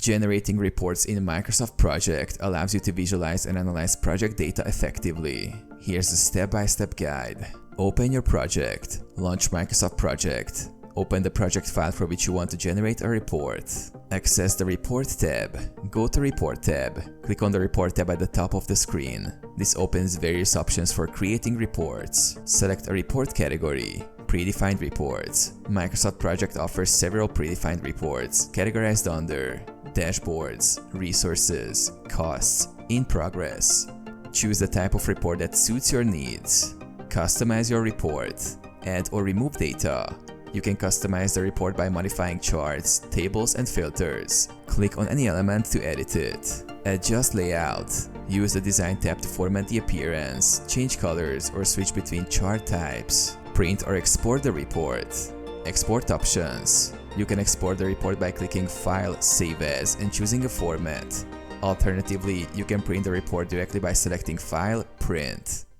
Generating reports in Microsoft Project allows you to visualize and analyze project data effectively. Here's a step-by-step guide. Open your project. Launch Microsoft Project. Open the project file for which you want to generate a report. Access the Report tab. Go to Report tab. Click on the Report tab at the top of the screen. This opens various options for creating reports. Select a report category. Predefined reports. Microsoft Project offers several predefined reports categorized under Dashboards, Resources, Costs, In Progress. Choose the type of report that suits your needs. Customize your report. Add or remove data. You can customize the report by modifying charts, tables, and filters. Click on any element to edit it. Adjust layout. Use the Design tab to format the appearance, change colors, or switch between chart types. Print or export the report. Export options. You can export the report by clicking File, Save As, and choosing a format. Alternatively, you can print the report directly by selecting File, Print.